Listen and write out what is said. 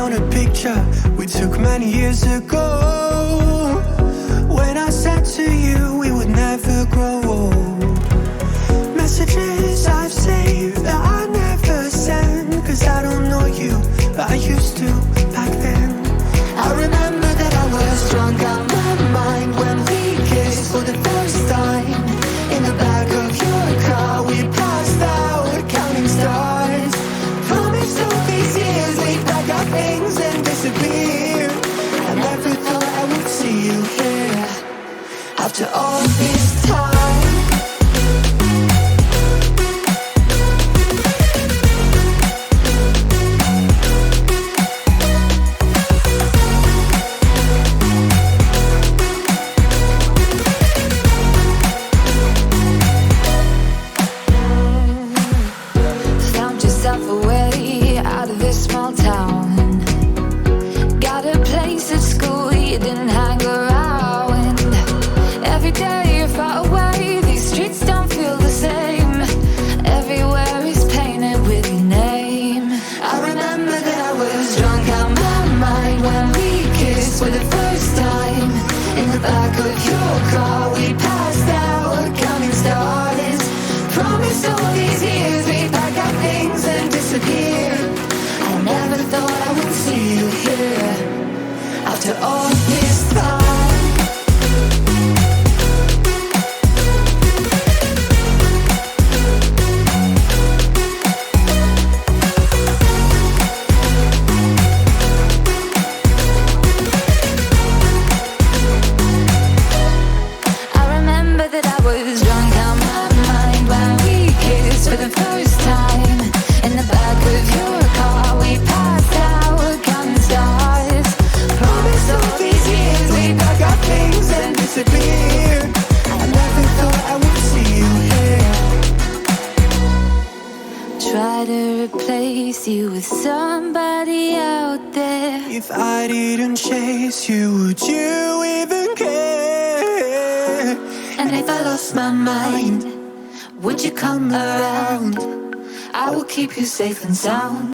on a picture we took many years ago, when I said to you we would never grow old. Messages I've saved that I never send, 'cause I don't know you, but I used to back then. I remember that I was drunk out my mind when we kissed for the first time. In the back of your car we passed out counting stars. Promised all these years we'd pack our things and disappear. I never thought I would see you here after all this time. Away out of this small town, got a place at school you didn't hang around. Every day you're far away, these streets don't feel the same. Everywhere is painted with your name. I remember that I was drunk out my mind when we kissed for the first time. In the back of your car we passed out counting stars. Promised all these years we'd pack our things and disappear. I never thought I would see you here after all this time. I remember that I was drunk out my mind when we kissed for the first time. In the back of your car we passed out counting stars. Promised all these years we'd pack our things and disappear. I never thought I would see you here. Try to replace you with somebody out there. If I didn't chase you, would you even care? And if I lost my mind, would you come around? I will keep you safe and sound.